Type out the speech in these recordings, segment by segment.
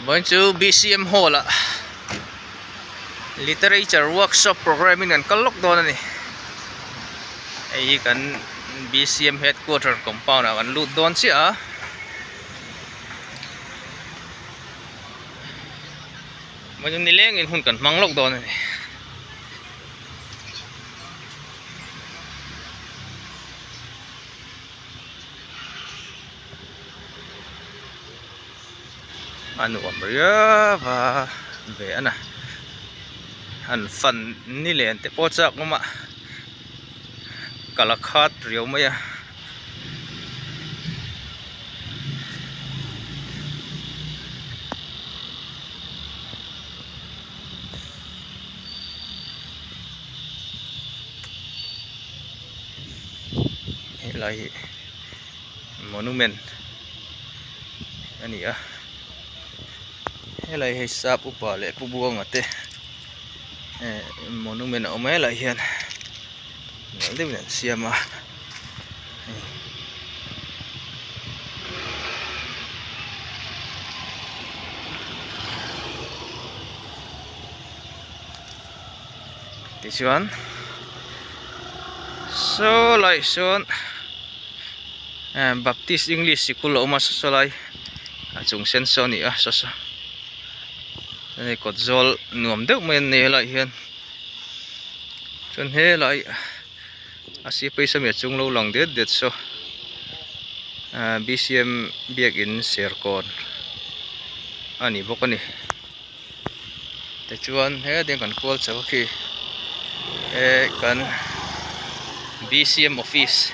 Going to BCM hall literature workshop programming and kalok don ni ai kan BCM headquarter compound kan lut don sia majum nileng in hun kan manglok don ni anu amria va ve ana an fan ni len te pochak mama kalakhat riau maya helai monument ani helai hay sap upa le pubuang ate monument omai la hian ngalde ben siama this one so lai son Baptist English school oma so lai chung sen so ni so so này cột zol nuông đứt men này lại hiền chân he lại asi paisa me chung lâu lòng đứt đứt so BCM biak in Serkawn ani bok ani te chuan he den kan call chaw khi kan BCM office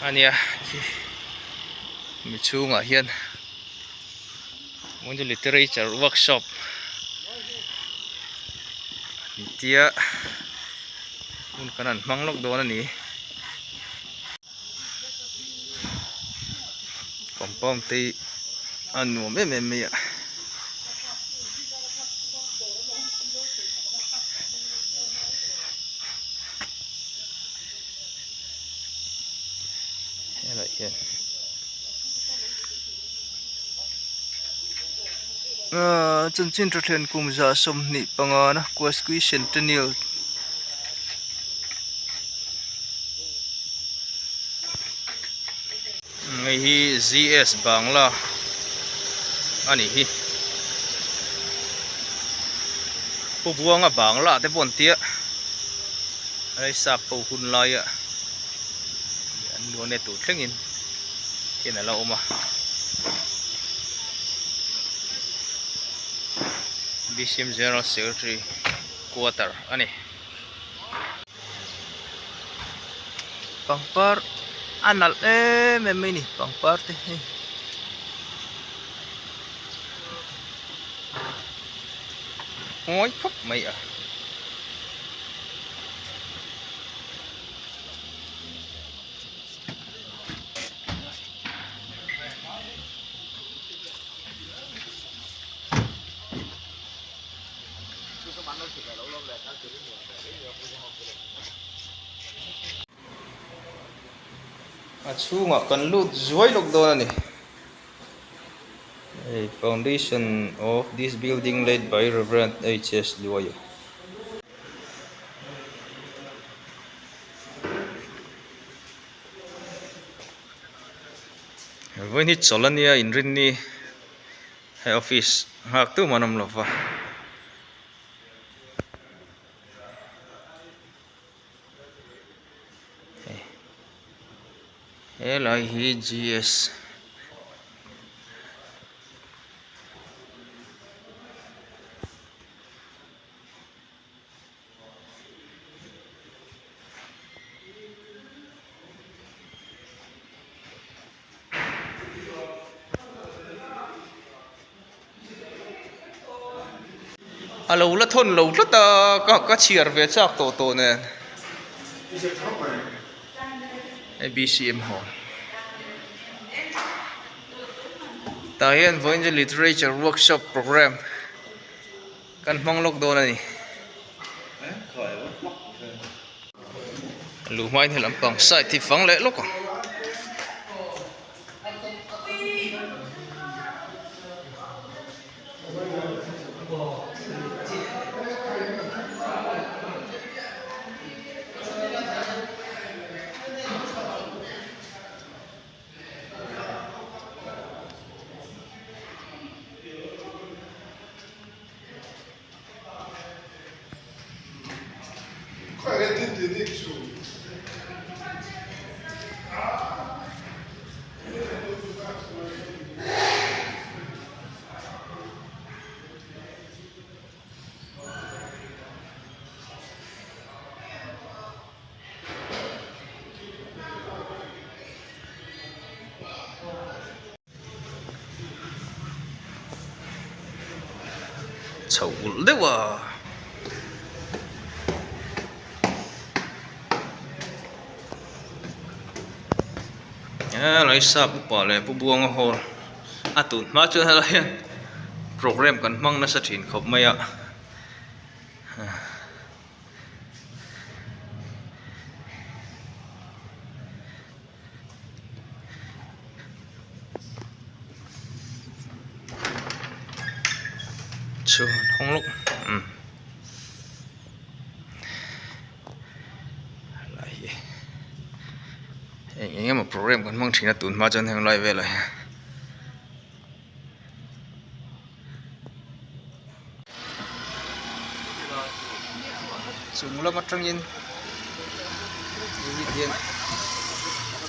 ania mi chunga hian muốn literature workshop tia mun kanan manglok do ni compound te anu me ya lại hiện chân trên trật hiện cùng giả sông nị bằng na qua squeeze centennial ngày hi GS bang la ani hi pu buang bang la te bon tia ai sap po hun lai an lo ne tu thlengin kena la oma BCM General Secretary Quarter ani pangpar anal memini pangpar te ngoi khóc mày chu ngọc cần lut zuai lok do ni a foundation of this building led by Reverend H.S. Duayo với nít solania in rinni hay office hak tu manam lova helai hi GS lâu là thôn lâu rất có chiar về chắc tổ nè BCM hall ta hiện với những literature workshop program kan manglok do này lu mai thì làm bằng sai thì phẳng lệ lúc chậu đấy à lấy sáp bỏ lại bu buông hồ tụt má chưa hay là program cần mang nó sẽ chuyển khop mày ạ chưa không lúc lại mà program cần mang chỉ là tụt má chân hàng lại về lại chúng là mắt trăng nhìn hiện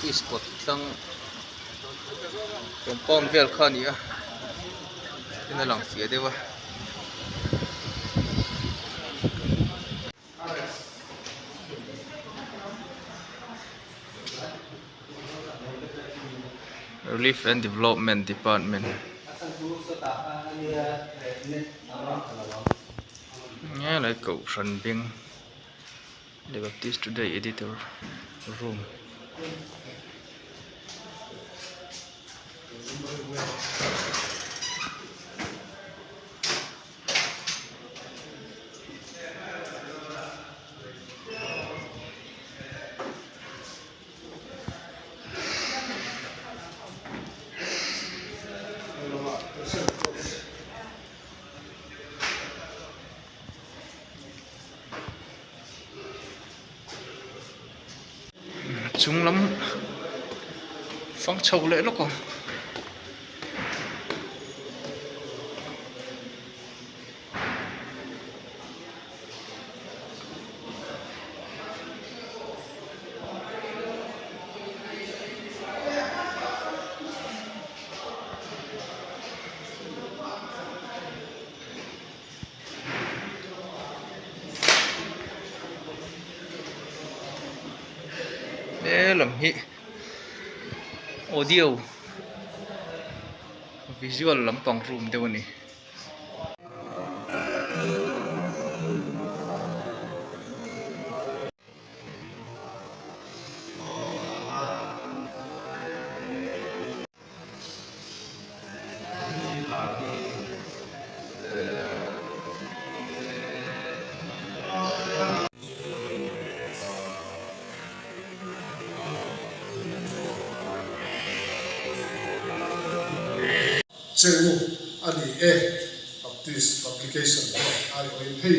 cái spot tăng compound về khá nhiều cái này làm phía đấy vậy Relief and Development Department nghe lại cậu sân biên The Baptist Today Editor Room chúng lắm phăng trầu lễ lúc còn để làm hi audio visual làm bằng room đâu này Cebu ani Baptist publication ai oi hei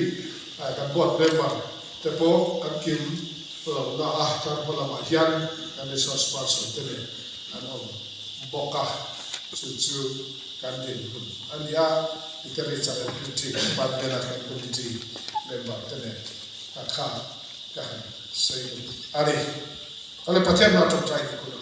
kan buat member tepo kan kim na kan pola ma hian kan resource person tene an boka chu kan din ani literature and critic panel kan committee member tene kan sei ani ale pathem na tok trai ko